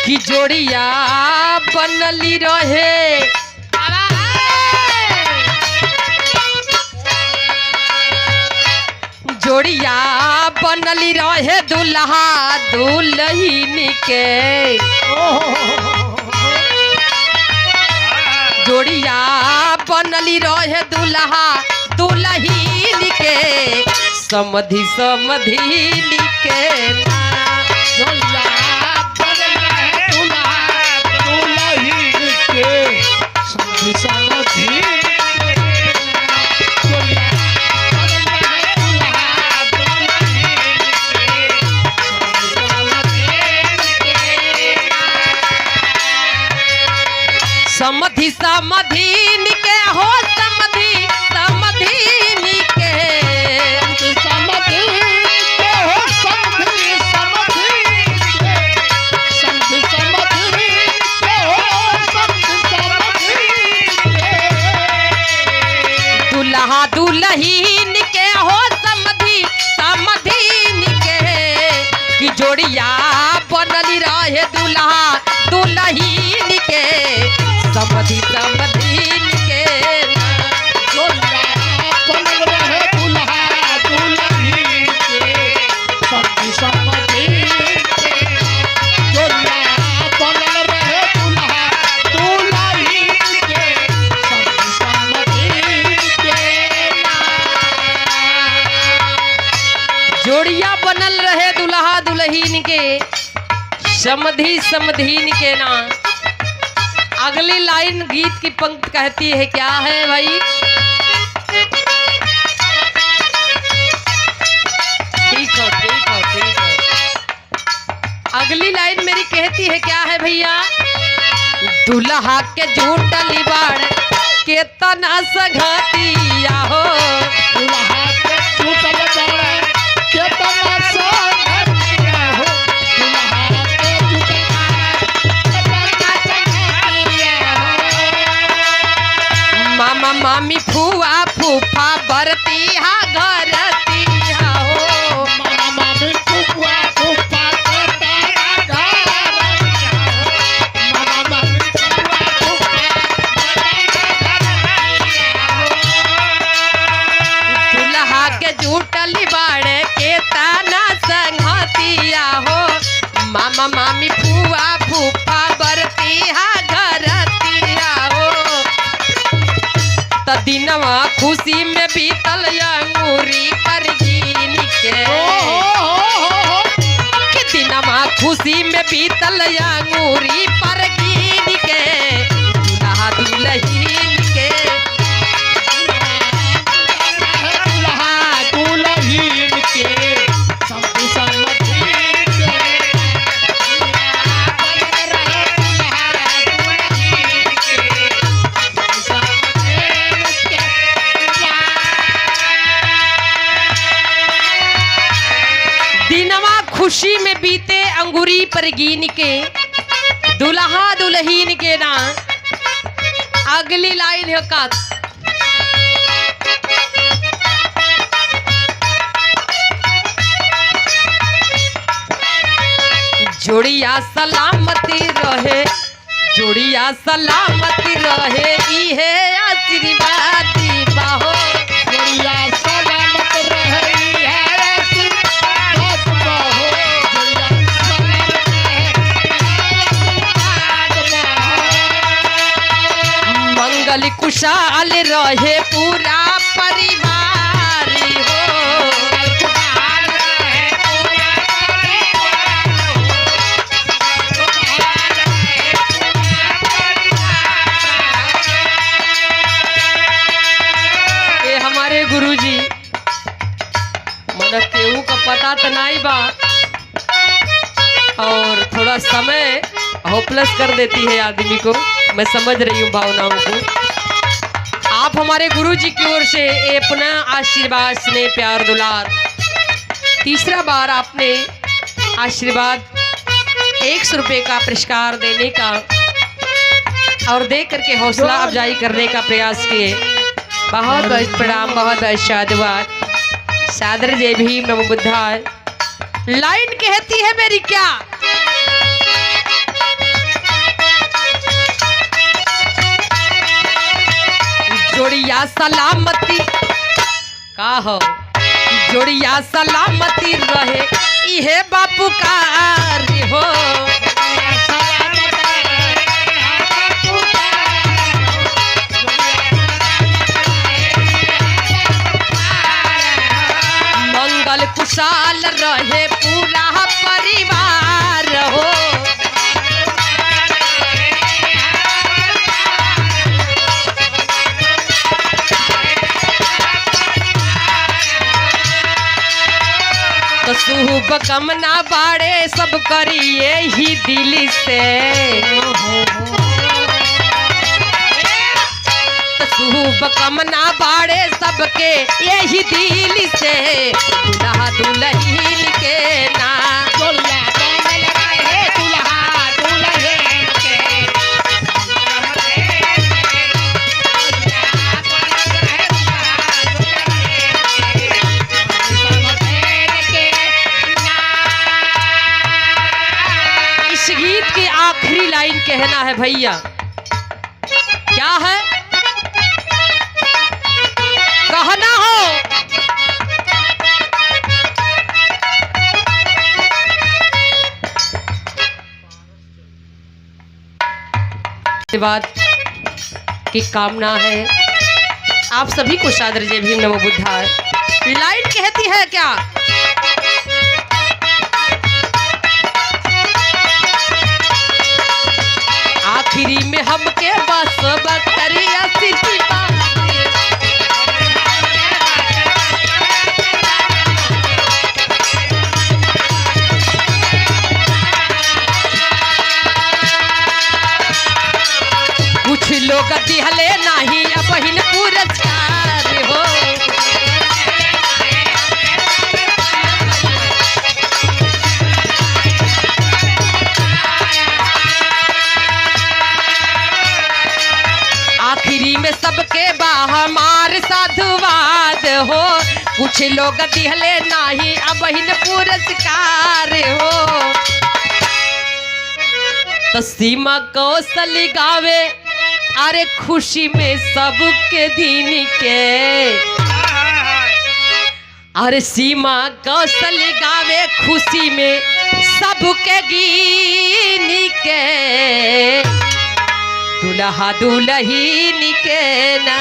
कि जोड़िया बनली रहे जोड़िया बनली रहे दुल्हा दुल्हन के जोड़िया बनली रहे दुल्हा दुल्हन के समधि समधिन के समधि समधिन के हो समधि समधिन के समधि के हो समधि समधि समधि समधि के हो समधि समधि दुल्हा दुल्हन के हो समधि समधिन के कि जोड़िया बनली रहे दुल्हा दुल्हन के समधि समधिन के बनल रहे दुल्हा दुल्हन के समधि समधि के जोड़िया बनल रहे दुल्हा दुल्हन के समधि समधि के जोड़िया बनल रहे दुल्हा दुल्हन के समधि समधिन के ना। अगली लाइन गीत की पंक्ति कहती है क्या है भाई? ठीक हो ठीक हो ठीक हो। अगली लाइन मेरी कहती है क्या है भैया? दुल्हा के झूठली बाड़ के तना सघातिया हो दुल्हा के झूठल बाड़ के तना सघातिया हो दुल्हा के झूठल मामा मामी फुआ फूफा बरतिया घरतिया हो मामा मामी फुआ फूफा बरतिया घरतिया हो मामा मामी फुआ फूफा बरतिया घरतिया हो दुल्हा के झूठली बाड़े के ताना संगतिया हो मामा मामी फुआ फूफा बरतिया घरतिया हो त दिनवा खुशी में बीतल अंगूरी पर गिन के कि दिनवा खुशी में बीतल अंगूरी पर गिन के दुल्हा दुल्हन के दुल्हा दुल्हन के समधि समधि के बनल रहे दुल्हा दुल्हन के समधि समधि के दिनवा खुशी में बीते अंगूरी पर गिन के दुल्हा दुल्हन के ना। अगली लाइन है का जोड़िया सलामती रहे जोड़िया सलामती रहे इहे आशीर्वाद बाहो जोड़िया सलामत रहे है आशीर्वाद बाहो जोड़िया सलामत रहे मंगल कुशाल रहे पूरा परिवार हो ये हमारे गुरुजी मन केहू का पता तो नहीं बा और थोड़ा समय होपलेस कर देती है आदमी को। मैं समझ रही हूँ भावनाओं को। आप हमारे गुरुजी की ओर से अपना आशीर्वाद स्नेह प्यार दुलार तीसरा बार आपने आशीर्वाद 100 रुपये का पुरस्कार देने का और दे करके हौसला अफजाई करने का प्रयास किए। बहुत बहुत प्रणाम, बहुत बहुत साधुवाद। सादर जय भीम, नमो बुद्धाय। लाइन कहती है मेरी क्या जोड़िया सलामती का हो जोड़िया सलामती रहे इहे बापू कार हो। मंगल कुशाल रहे पूरा परिवार हो। तो शुभ कामना बाड़े सब करिए ही दिल से। तो शुभ कामना बाड़े सबके यही दिल से दुल्हा दुल्हन के ना जोड़िया बनल रहे दुल्हा दुल्हन के। इस गीत की आखिरी लाइन कहना है भैया, क्या है कहना हो। बात की कामना है आप सभी को सादर जय भीम नमो बुद्धाय। लाइन कहती है क्या, आखिरी में हमके बस बकरिया सिटी कुछ लोग दिहले नहीं अब हिन पुरस्कार हो। आखिरी में सबके हमार साधुवाद हो। कुछ लोग दिहले नहीं अब हिन पुरस्कार हो। तो सीमा कौशल गावे अरे खुशी में सबके दिन के। अरे सीमा कौशल गावे खुशी में सबके गिन के दुल्हा दुल्हन के ना।